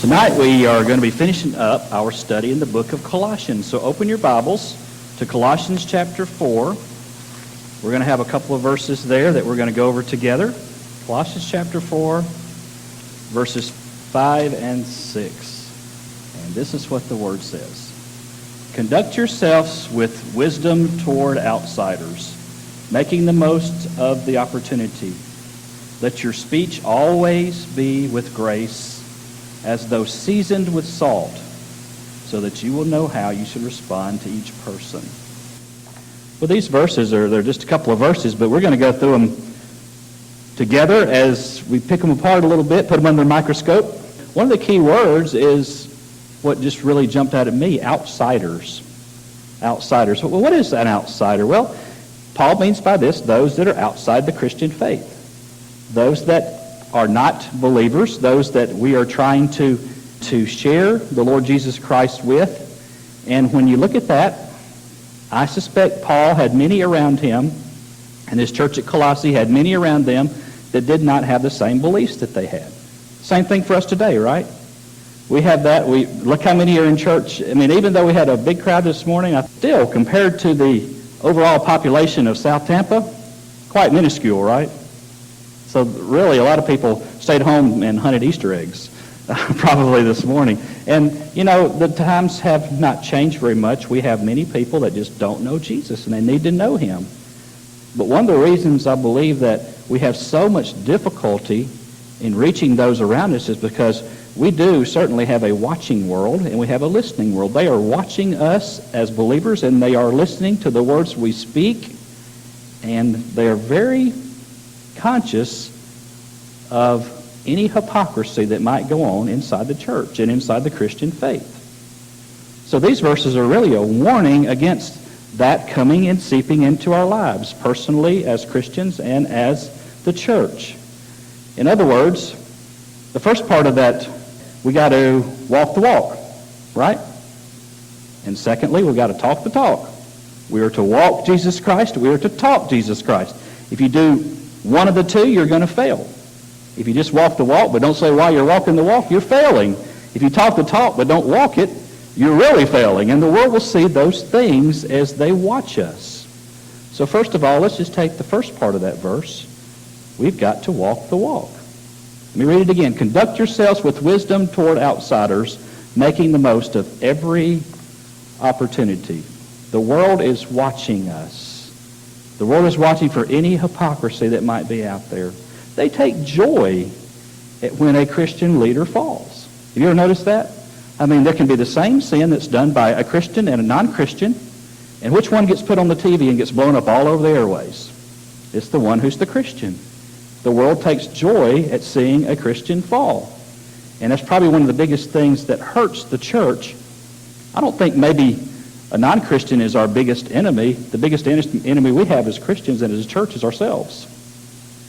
Tonight we are going to be finishing up our study in the book of Colossians. So open your Bibles to Colossians chapter 4. We're going to have a couple of verses there that we're going to go over together. Colossians chapter 4, verses 5 and 6. And this is what the Word says. Conduct yourselves with wisdom toward outsiders, making the most of the opportunity. Let your speech always be with grace, as though seasoned with salt, so that you will know how you should respond to each person. Well, these verses they're just a couple of verses, but we're going to go through them together as we pick them apart a little bit, put them under a microscope. One of the key words is what just really jumped out at me, outsiders. Outsiders. Well, what is an outsider? Well, Paul means by this those that are outside the Christian faith. Those that are not believers, those that we are trying to share the Lord Jesus Christ with. And when you look at that, I suspect Paul had many around him, and his church at Colossae had many around them that did not have the same beliefs that they had. Same thing for us today, right? We have that. We look how many are in church. I mean, even though we had a big crowd this morning, still, compared to the overall population of South Tampa, quite minuscule, right? So really, a lot of people stayed home and hunted Easter eggs, probably this morning. And, you know, the times have not changed very much. We have many people that just don't know Jesus, and they need to know him. But one of the reasons I believe that we have so much difficulty in reaching those around us is because we do certainly have a watching world, and we have a listening world. They are watching us as believers, and they are listening to the words we speak, and they are very conscious of any hypocrisy that might go on inside the church and inside the Christian faith. So these verses are really a warning against that coming and seeping into our lives, personally as Christians and as the church. In other words, the first part of that, we got to walk the walk, right? And secondly, we got to talk the talk. We are to walk Jesus Christ. We are to talk Jesus Christ. If you do one of the two, you're going to fail. If you just walk the walk but don't say why you're walking the walk, you're failing. If you talk the talk but don't walk it, you're really failing. And the world will see those things as they watch us. So first of all, let's just take the first part of that verse. We've got to walk the walk. Let me read it again. Conduct yourselves with wisdom toward outsiders, making the most of every opportunity. The world is watching us. The world is watching for any hypocrisy that might be out there. They take joy when a Christian leader falls. Have you ever noticed that? I mean, there can be the same sin that's done by a Christian and a non-Christian, and which one gets put on the TV and gets blown up all over the airways? It's the one who's the Christian. The world takes joy at seeing a Christian fall. And that's probably one of the biggest things that hurts the church. I don't think maybe a non-Christian is our biggest enemy. The biggest enemy we have as Christians and as a church is ourselves.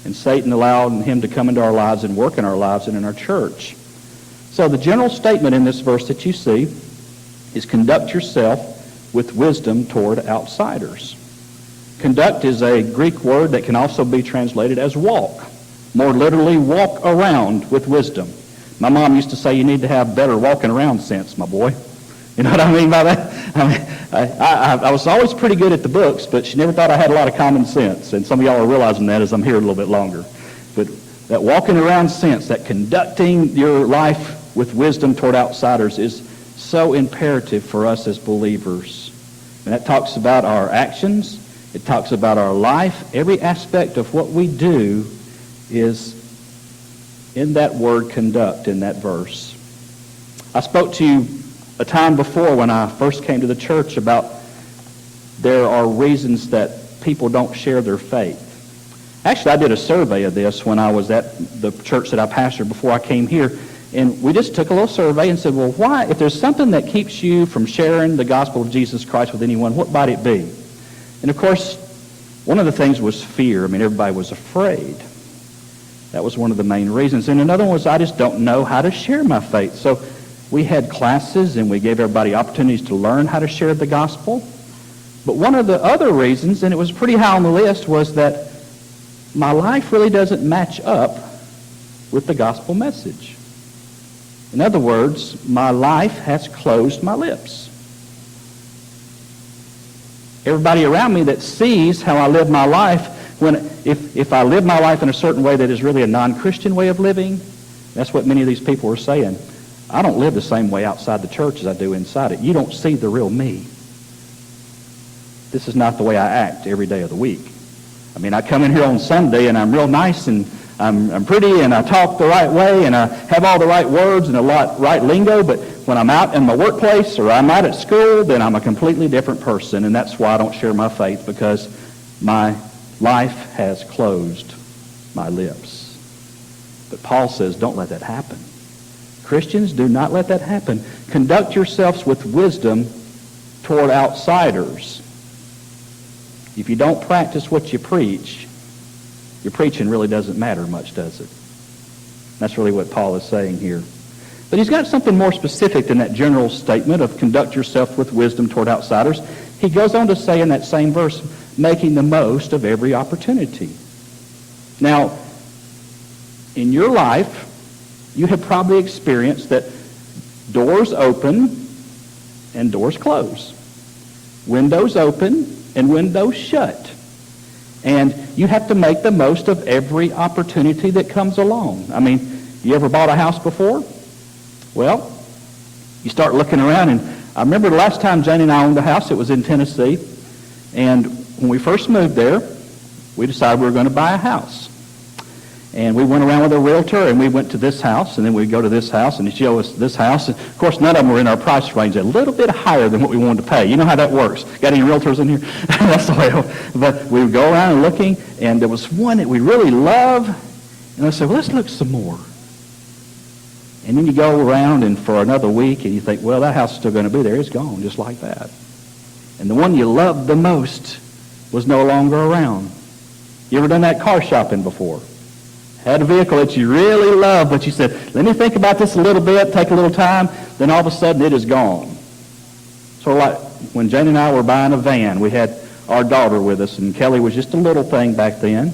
And Satan allowed him to come into our lives and work in our lives and in our church. So the general statement in this verse that you see is conduct yourself with wisdom toward outsiders. Conduct is a Greek word that can also be translated as walk. More literally, walk around with wisdom. My mom used to say you need to have better walking around sense, my boy. You know what I mean by that? I mean, I was always pretty good at the books, but she never thought I had a lot of common sense. And some of y'all are realizing that as I'm here a little bit longer. But that walking around sense, that conducting your life with wisdom toward outsiders is so imperative for us as believers. And that talks about our actions. It talks about our life. Every aspect of what we do is in that word conduct, in that verse. I spoke to you a time before when I first came to the church about there are reasons that people don't share their faith. Actually, I did a survey of this when I was at the church that I pastored before I came here, and we just took a little survey and said, well, why, if there's something that keeps you from sharing the gospel of Jesus Christ with anyone, what might it be? And of course, one of the things was fear. I mean, everybody was afraid. That was one of the main reasons. And another one was I just don't know how to share my faith. So we had classes and we gave everybody opportunities to learn how to share the gospel. But one of the other reasons, and it was pretty high on the list, was that my life really doesn't match up with the gospel message. In other words, my life has closed my lips. Everybody around me that sees how I live my life, if I live my life in a certain way that is really a non-Christian way of living, that's what many of these people are saying. I don't live the same way outside the church as I do inside it. You don't see the real me. This is not the way I act every day of the week. I mean, I come in here on Sunday and I'm real nice and I'm pretty and I talk the right way and I have all the right words and right lingo, but when I'm out in my workplace or I'm out at school, then I'm a completely different person, and that's why I don't share my faith, because my life has closed my lips. But Paul says, don't let that happen. Christians, do not let that happen. Conduct yourselves with wisdom toward outsiders. If you don't practice what you preach, your preaching really doesn't matter much, does it? That's really what Paul is saying here. But he's got something more specific than that general statement of conduct yourself with wisdom toward outsiders. He goes on to say in that same verse, making the most of every opportunity. Now, in your life, you have probably experienced that doors open and doors close. Windows open and windows shut. And you have to make the most of every opportunity that comes along. I mean, you ever bought a house before? Well, you start looking around, and I remember the last time Jane and I owned a house, it was in Tennessee. And when we first moved there, we decided we were going to buy a house. And we went around with a realtor, and we went to this house, and then we'd go to this house, and he'd show us this house. And of course, none of them were in our price range, a little bit higher than what we wanted to pay. You know how that works. Got any realtors in here? That's the way. But we would go around and looking, and there was one that we really love, and I said, well, let's look some more. And then you go around, and for another week, and you think, well, that house is still going to be there. It's gone, just like that. And the one you loved the most was no longer around. You ever done that car shopping before? Had a vehicle that you really loved, but you said, let me think about this a little bit, take a little time, then all of a sudden it is gone. So like when Jane and I were buying a van, we had our daughter with us, and Kelly was just a little thing back then.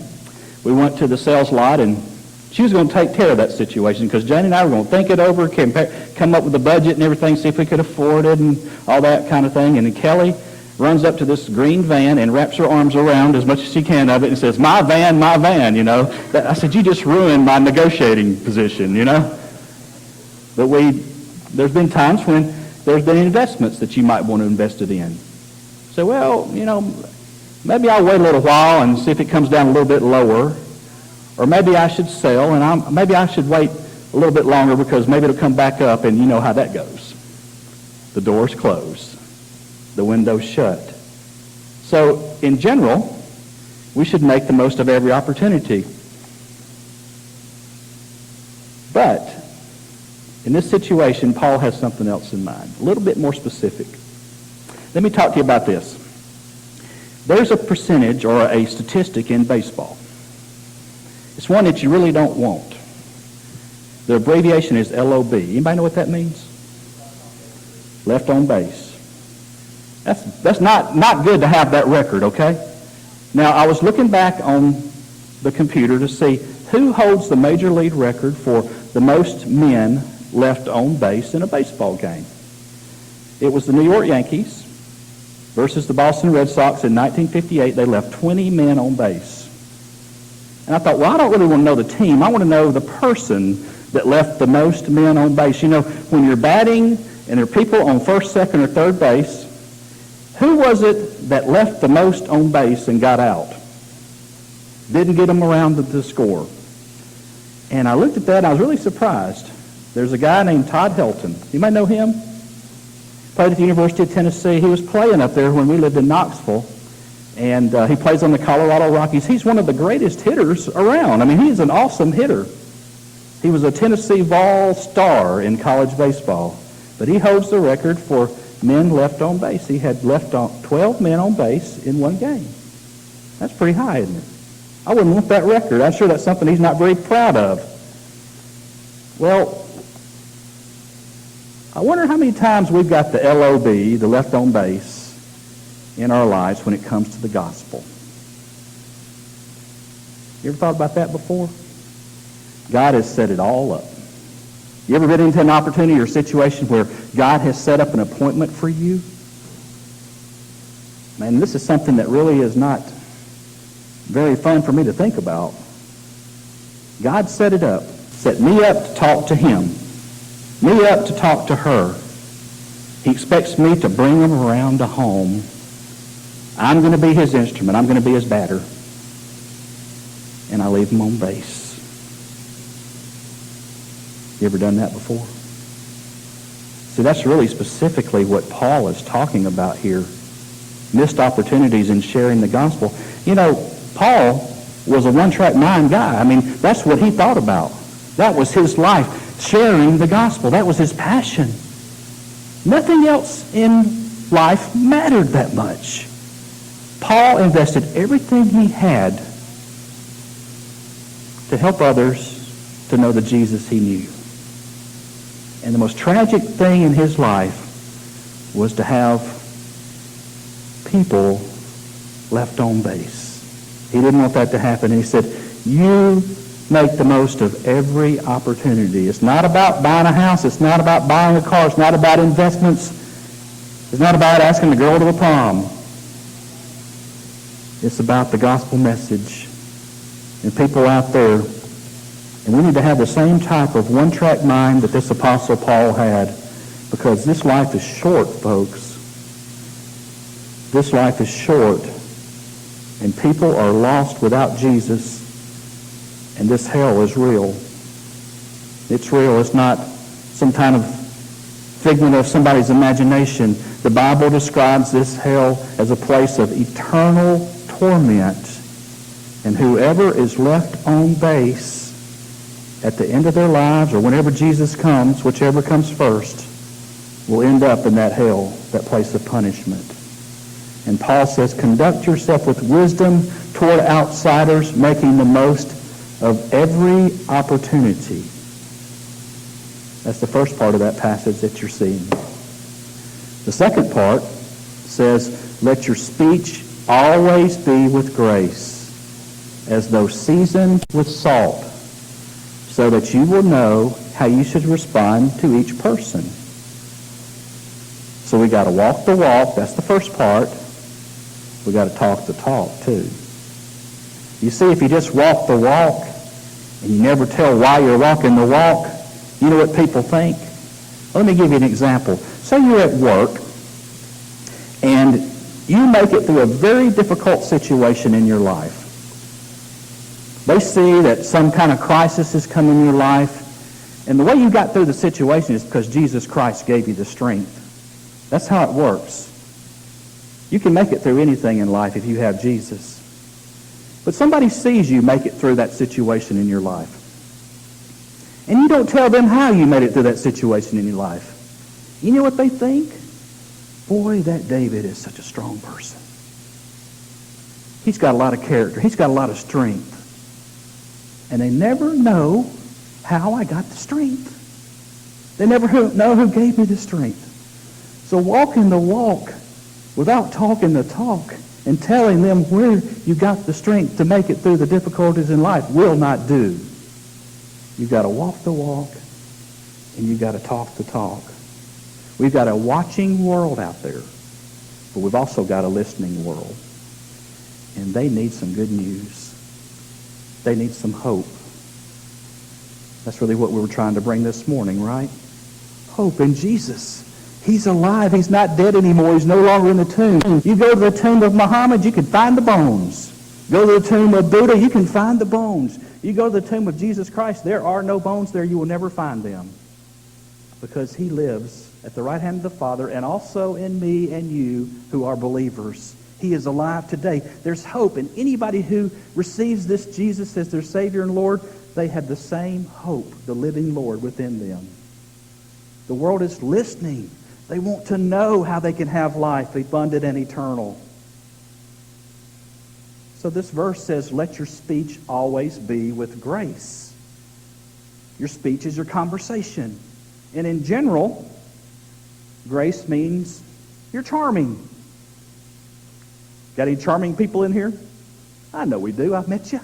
We went to the sales lot, and she was going to take care of that situation, because Jane and I were going to think it over, come up with a budget and everything, see if we could afford it and all that kind of thing. And then Kelly runs up to this green van and wraps her arms around as much as she can of it and says, my van, you know. I said, you just ruined my negotiating position, you know. But there's been times when there's been investments that you might want to invest it in. So, well, you know, maybe I'll wait a little while and see if it comes down a little bit lower. Or maybe I should sell, and maybe I should wait a little bit longer because maybe it'll come back up, and you know how that goes. The door's closed. The window's shut. So, in general, we should make the most of every opportunity. But, in this situation, Paul has something else in mind, a little bit more specific. Let me talk to you about this. There's a percentage or a statistic in baseball. It's one that you really don't want. The abbreviation is LOB. Anybody know what that means? Left on base. That's not good to have that record, okay? Now, I was looking back on the computer to see who holds the major league record for the most men left on base in a baseball game. It was the New York Yankees versus the Boston Red Sox in 1958. They left 20 men on base. And I thought, well, I don't really want to know the team. I want to know the person that left the most men on base. You know, when you're batting and there are people on first, second, or third base, who was it that left the most on base and got out? Didn't get them around to score. And I looked at that and I was really surprised. There's a guy named Todd Helton. You might know him. Played at the University of Tennessee. He was playing up there when we lived in Knoxville. And he plays on the Colorado Rockies. He's one of the greatest hitters around. I mean, he's an awesome hitter. He was a Tennessee Vol star in college baseball. But he holds the record for men left on base. He had left on 12 men on base in one game. That's pretty high, isn't it? I wouldn't want that record. I'm sure that's something he's not very proud of. Well, I wonder how many times we've got the LOB, the left on base, in our lives when it comes to the gospel. You ever thought about that before? God has set it all up. You ever been into an opportunity or situation where God has set up an appointment for you? Man, this is something that really is not very fun for me to think about. God set it up. Set me up to talk to him. Me up to talk to her. He expects me to bring them around to home. I'm going to be his instrument. I'm going to be his batter. And I leave them on base. You ever done that before? See, that's really specifically what Paul is talking about here. Missed opportunities in sharing the gospel. You know, Paul was a one-track mind guy. I mean, that's what he thought about. That was his life, sharing the gospel. That was his passion. Nothing else in life mattered that much. Paul invested everything he had to help others to know the Jesus he knew. And the most tragic thing in his life was to have people left on base. He didn't want that to happen. And he said, you make the most of every opportunity. It's not about buying a house. It's not about buying a car. It's not about investments. It's not about asking the girl to the prom. It's about the gospel message and people out there. And we need to have the same type of one-track mind that this Apostle Paul had, because this life is short, folks. This life is short, and people are lost without Jesus, and this hell is real. It's real. It's not some kind of figment of somebody's imagination. The Bible describes this hell as a place of eternal torment, and whoever is left on base at the end of their lives, or whenever Jesus comes, whichever comes first, will end up in that hell, that place of punishment. And Paul says, conduct yourself with wisdom toward outsiders, making the most of every opportunity. That's the first part of that passage that you're seeing. The second part says, let your speech always be with grace, as though seasoned with salt, so that you will know how you should respond to each person. So we got to walk the walk. That's the first part. We got to talk the talk too. You see, if you just walk the walk and you never tell why you're walking the walk, you know what people think? Let me give you an example. Say you're at work and you make it through a very difficult situation in your life. They see that some kind of crisis has come in your life, and the way you got through the situation is because Jesus Christ gave you the strength. That's how it works. You can make it through anything in life if you have Jesus. But somebody sees you make it through that situation in your life, and you don't tell them how you made it through that situation in your life. You know what they think? Boy, that David is such a strong person. He's got a lot of character. He's got a lot of strength. And they never know how I got the strength. They never know who gave me the strength. So walking the walk without talking the talk and telling them where you got the strength to make it through the difficulties in life will not do. You've got to walk the walk and you've got to talk the talk. We've got a watching world out there, but we've also got a listening world. And they need some good news. They need some hope. That's really what we were trying to bring this morning, right? Hope in Jesus. He's alive. He's not dead anymore. He's no longer in the tomb. You go to the tomb of Muhammad, you can find the bones. Go to the tomb of Buddha, you can find the bones. You go to the tomb of Jesus Christ, there are no bones there. You will never find them. Because he lives at the right hand of the Father, and also in me and you who are believers. He is alive today. There's hope. And anybody who receives this Jesus as their Savior and Lord, they have the same hope, the living Lord within them. The world is listening. They want to know how they can have life, abundant and eternal. So this verse says, let your speech always be with grace. Your speech is your conversation. And in general, grace means you're charming. Got any charming people in here? I know we do. I've met you.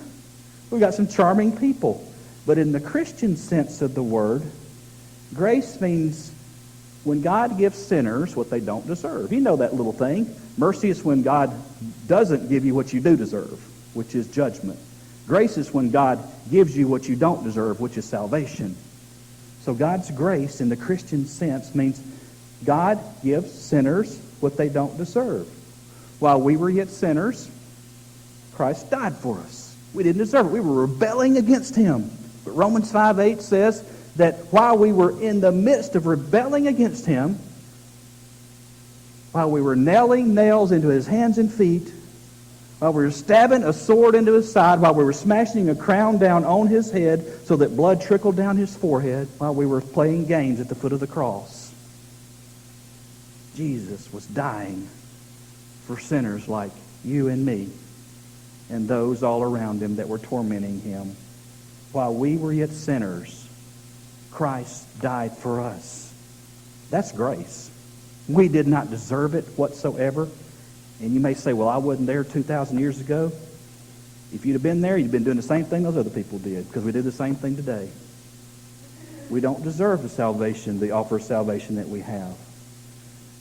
We got some charming people. But in the Christian sense of the word, Grace means when God gives sinners what they don't deserve. You know that little thing. Mercy is when God doesn't give you what you do deserve, which is judgment. Grace is when God gives you what you don't deserve, which is salvation. So God's grace in the Christian sense means God gives sinners what they don't deserve. While we were yet sinners, Christ died for us. We didn't deserve it. We were rebelling against him. But Romans 5:8 says that while we were in the midst of rebelling against him, while we were nailing nails into his hands and feet, while we were stabbing a sword into his side, while we were smashing a crown down on his head so that blood trickled down his forehead, while we were playing games at the foot of the cross, Jesus was dying for sinners like you and me and those all around him that were tormenting him. While we were yet sinners, Christ died for us. That's grace. We did not deserve it whatsoever. And you may say, well, I wasn't there 2,000 years ago. If you'd have been there, you'd have been doing the same thing those other people did, because we do the same thing today. We don't deserve the salvation, the offer of salvation that we have.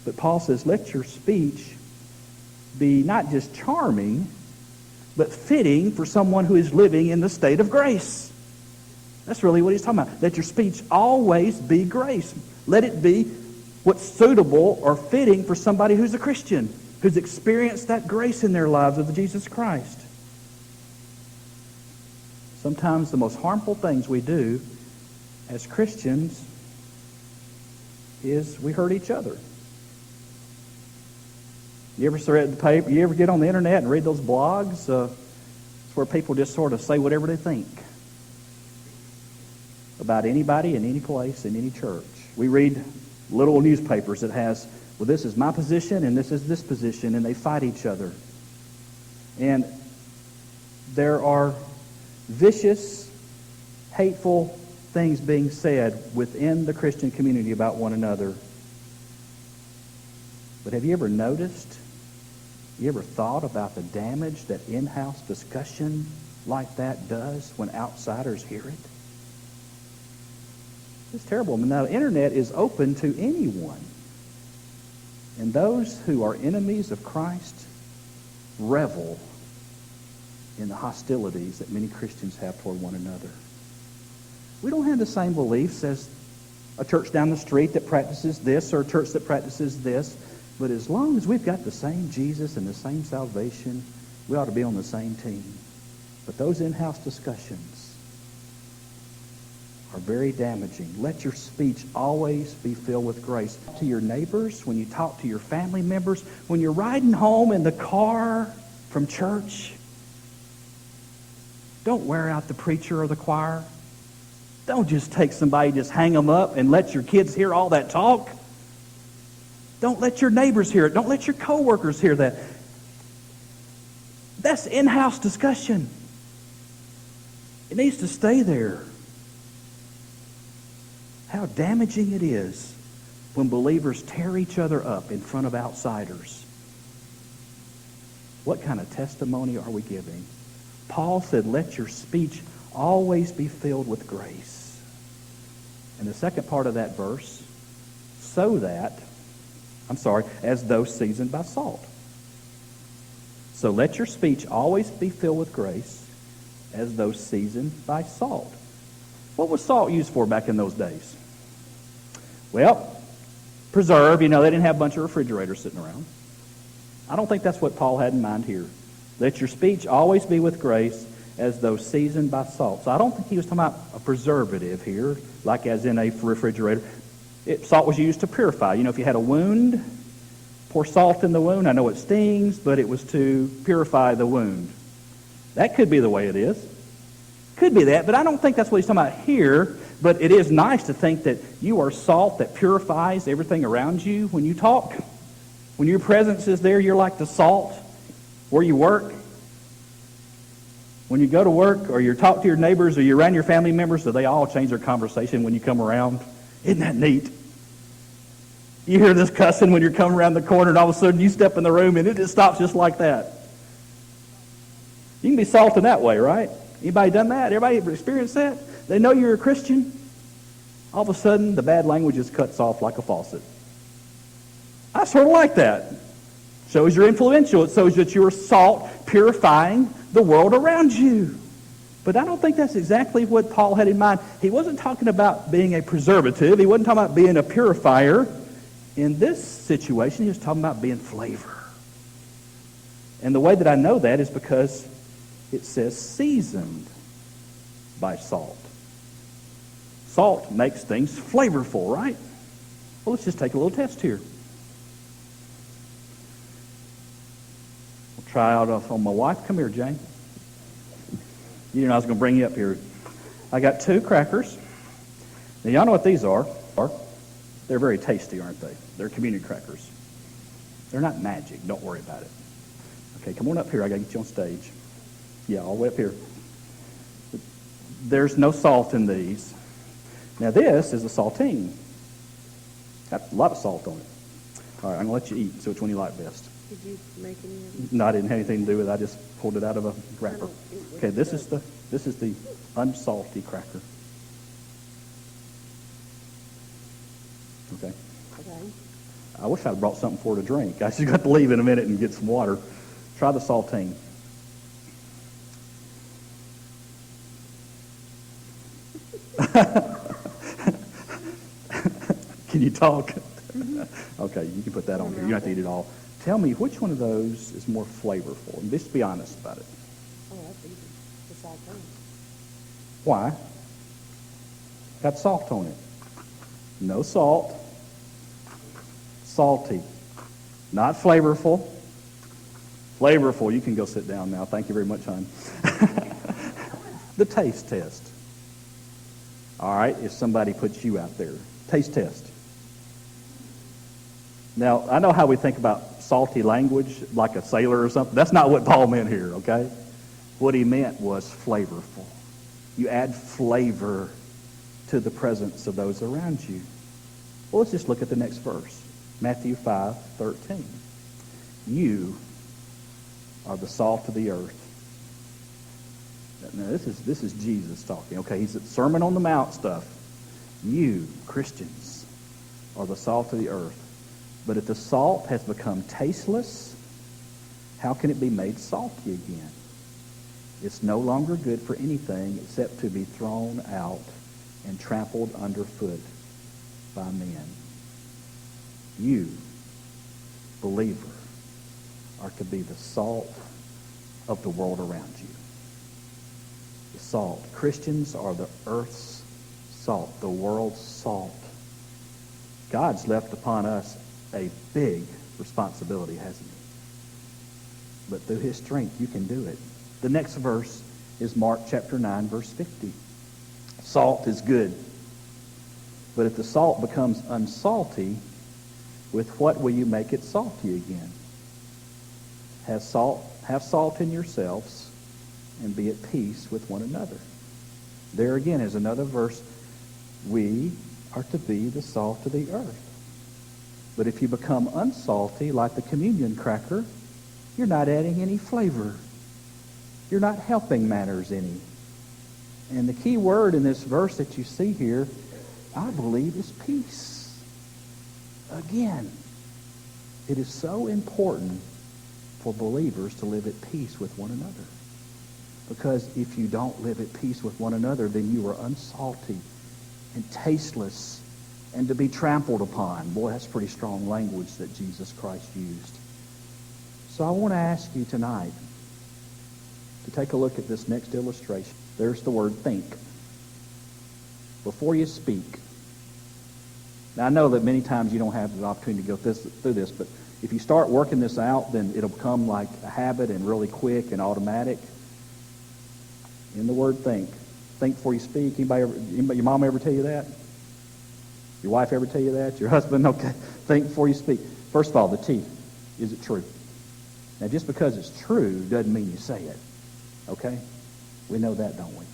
But Paul says, let your speech be not just charming, but fitting for someone who is living in the state of grace. That's really what he's talking about. Let your speech always be grace. Let it be what's suitable or fitting for somebody who's a Christian, who's experienced that grace in their lives of Jesus Christ. Sometimes the most harmful things we do as Christians is we hurt each other. You ever read the paper? You ever get on the internet and read those blogs? It's where people just sort of say whatever they think about anybody in any place, in any church. We read little newspapers that has, well, this is my position and this is this position, and they fight each other. And there are vicious, hateful things being said within the Christian community about one another. But have you ever noticed, you ever thought about the damage that in-house discussion like that does when outsiders hear it? It's terrible. Now, the internet is open to anyone. And those who are enemies of Christ revel in the hostilities that many Christians have toward one another. We don't have the same beliefs as a church down the street that practices this or a church that practices this. But as long as we've got the same Jesus and the same salvation, we ought to be on the same team. But those in-house discussions are very damaging. Let your speech always be filled with grace. To your neighbors, when you talk to your family members, when you're riding home in the car from church, don't wear out the preacher or the choir. Don't just take somebody, just hang them up and let your kids hear all that talk. Don't let your neighbors hear it. Don't let your coworkers hear that. That's in-house discussion. It needs to stay there. How damaging it is when believers tear each other up in front of outsiders. What kind of testimony are we giving? Paul said, let your speech always be filled with grace. And the second part of that verse, as though seasoned by salt. So let your speech always be filled with grace, as though seasoned by salt. What was salt used for back in those days? Well, preserve. They didn't have a bunch of refrigerators sitting around. I don't think that's what Paul had in mind here. Let your speech always be with grace, as though seasoned by salt. So I don't think he was talking about a preservative here, like as in a refrigerator. Salt was used to purify. If you had a wound, pour salt in the wound. I know it stings, but it was to purify the wound. That could be the way it is. Could be that, but I don't think that's what he's talking about here. But it is nice to think that you are salt that purifies everything around you when you talk. When your presence is there, you're like the salt where you work. When you go to work or you talk to your neighbors or you're around your family members, do they all change their conversation when you come around? Isn't that neat? You hear this cussing when you're coming around the corner and all of a sudden you step in the room and it just stops just like that. You can be salted that way, right? Anybody done that? Everybody ever experienced that? They know you're a Christian. all of a sudden the bad language just cuts off like a faucet. I sort of like that. Shows you're influential. It shows that you're salt purifying the world around you. But I don't think that's exactly what Paul had in mind. He wasn't talking about being a preservative. He wasn't talking about being a purifier. In this situation, he was talking about being flavor. And the way that I know that is because it says seasoned by salt. Salt makes things flavorful, right? Well, let's just take a little test here. We'll try out on my wife. Come here, Jane. You know I was going to bring you up here. I got 2 crackers. Now, y'all know what these are. They're very tasty, aren't they? They're communion crackers. They're not magic. Don't worry about it. Okay, come on up here. I got to get you on stage. Yeah, all the way up here. There's no salt in these. Now, this is a saltine. Got a lot of salt on it. All right, I'm going to let you eat. So which one you like best? Did you make any of them? No, I didn't have anything to do with it. I just pulled it out of a wrapper. Okay, this is the unsalty cracker. Okay. Okay. I wish I'd brought something for her to drink. I just got to leave in a minute and get some water. Try the saltine. Can you talk? Mm-hmm. Okay, you can put that on here. You don't have to eat it all. Tell me, which one of those is more flavorful? And just be honest about it. Oh, that's easy. The saltine. Why? Got salt on it. No salt. Salty. Not flavorful. Flavorful. You can go sit down now. Thank you very much, hon. The taste test. All right, if somebody puts you out there. Taste test. Now, I know how we think about salty language, like a sailor or something. That's not what Paul meant here, okay? What he meant was flavorful. You add flavor to the presence of those around you. Well, let's just look at the next verse. Matthew 5:13. You are the salt of the earth. Now, this is Jesus talking. Okay, he's at Sermon on the Mount stuff. You, Christians, are the salt of the earth. But if the salt has become tasteless, how can it be made salty again? It's no longer good for anything except to be thrown out and trampled underfoot by men. You, believer, are to be the salt of the world around you. The salt. Christians are the earth's salt, the world's salt. God's left upon us a big responsibility, hasn't he? But through his strength, you can do it. The next verse is Mark chapter 9, verse 50. Salt is good. But if the salt becomes unsalty, with what will you make it salty again? Have salt in yourselves, and be at peace with one another. There again is another verse. We are to be the salt of the earth. But if you become unsalty, like the communion cracker, you're not adding any flavor. You're not helping matters any. And the key word in this verse that you see here, I believe, is peace. Again, it is so important for believers to live at peace with one another. Because if you don't live at peace with one another, then you are unsalty and tasteless and to be trampled upon. Boy, that's pretty strong language that Jesus Christ used. So I want to ask you tonight to take a look at this next illustration. There's the word think. Before you speak. Now, I know that many times you don't have the opportunity to go through this, but if you start working this out, then it'll become like a habit and really quick and automatic. In the word think. Think before you speak. Anybody, your mom ever tell you that? Your wife ever tell you that? Your husband? Okay. Think before you speak. First of all, the T. Is it true? Now, just because it's true doesn't mean you say it. Okay? We know that, don't we?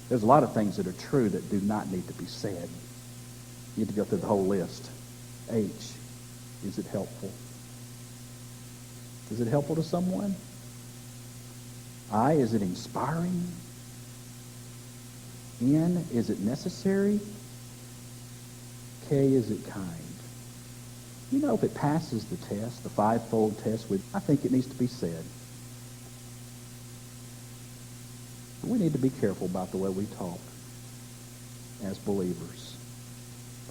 There's a lot of things that are true that do not need to be said. You need to go through the whole list. H. Is it helpful? Is it helpful to someone? I. Is it inspiring? N. Is it necessary? K, is it kind? You know, if it passes the test, the fivefold test, I think it needs to be said. But we need to be careful about the way we talk as believers,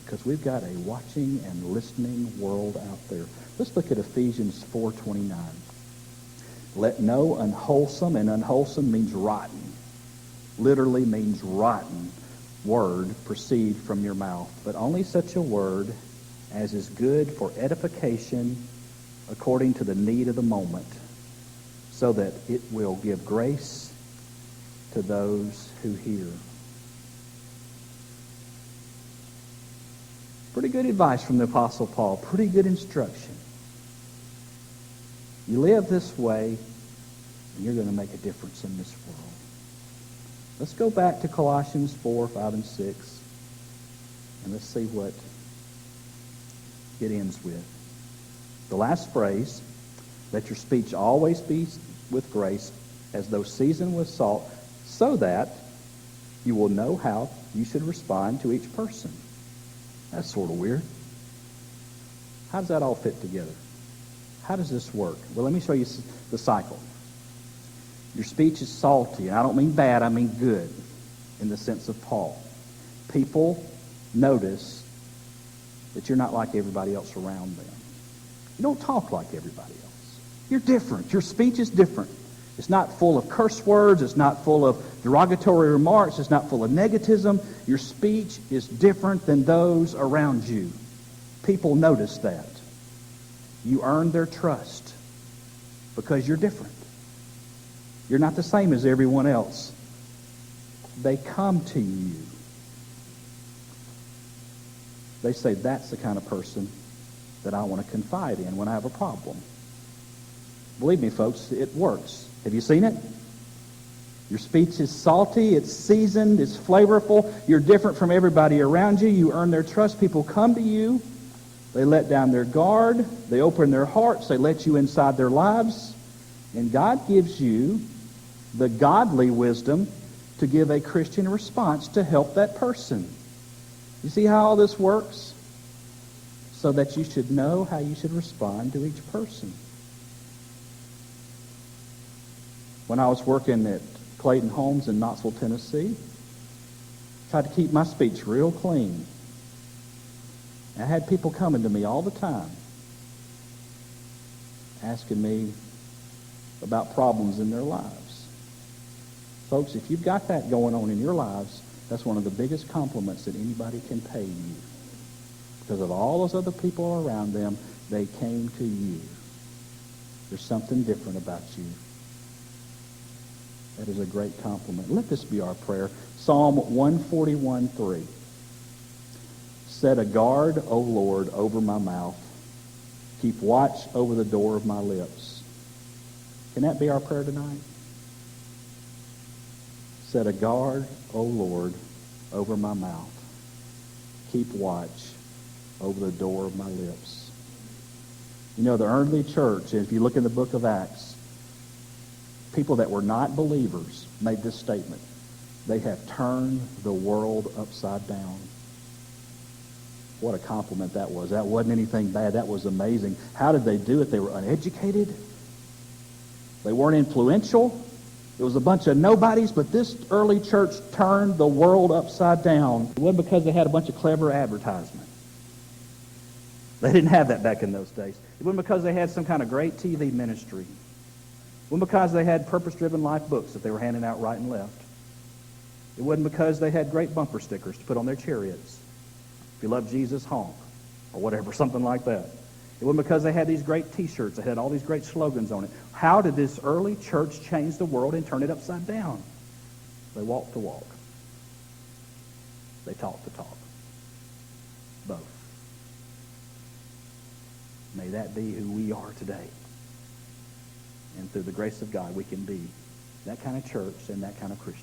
because we've got a watching and listening world out there. Let's look at Ephesians 4:29. Let no unwholesome, and unwholesome means rotten, literally means rotten, word proceed from your mouth, but only such a word as is good for edification according to the need of the moment, so that it will give grace to those who hear. Pretty good advice from the Apostle Paul. Pretty good instruction. You live this way, and you're going to make a difference in this world. Let's go back to Colossians 4, 5, and 6, and let's see what it ends with. The last phrase, let your speech always be with grace, as though seasoned with salt, so that you will know how you should respond to each person. That's sort of weird. How does that all fit together? How does this work? Well, let me show you the cycle. Your speech is salty, and I don't mean bad, I mean good, in the sense of Paul. People notice that you're not like everybody else around them. You don't talk like everybody else. You're different. Your speech is different. It's not full of curse words. It's not full of derogatory remarks. It's not full of negativism. Your speech is different than those around you. People notice that. You earn their trust because you're different. You're not the same as everyone else. They come to you. They say, that's the kind of person that I want to confide in when I have a problem. Believe me, folks, it works. Have you seen it? Your speech is salty, it's seasoned, it's flavorful. You're different from everybody around you. You earn their trust. People come to you. They let down their guard. They open their hearts. They let you inside their lives. And God gives you the godly wisdom to give a Christian response to help that person. You see how all this works? So that you should know how you should respond to each person. When I was working at Clayton Homes in Knoxville, Tennessee, I tried to keep my speech real clean. I had people coming to me all the time, asking me about problems in their lives. Folks, if you've got that going on in your lives, that's one of the biggest compliments that anybody can pay you. Because of all those other people around them, they came to you. There's something different about you. That is a great compliment. Let this be our prayer. Psalm 141:3. Set a guard, O Lord, over my mouth. Keep watch over the door of my lips. Can that be our prayer tonight? Set a guard, O Lord, over my mouth. Keep watch over the door of my lips. You know, the early church, if you look in the book of Acts, people that were not believers made this statement. They have turned the world upside down. What a compliment that was. That wasn't anything bad. That was amazing. How did they do it? They were uneducated. They weren't influential. It was a bunch of nobodies, but this early church turned the world upside down. It wasn't because they had a bunch of clever advertisement. They didn't have that back in those days. It wasn't because they had some kind of great TV ministry. It wasn't because they had purpose-driven life books that they were handing out right and left. It wasn't because they had great bumper stickers to put on their chariots. If you love Jesus, honk, or whatever, something like that. It wasn't because they had these great T-shirts that had all these great slogans on it. How did this early church change the world and turn it upside down? They walked the walk. They talked the talk. Both. May that be who we are today. And through the grace of God, we can be that kind of church and that kind of Christian.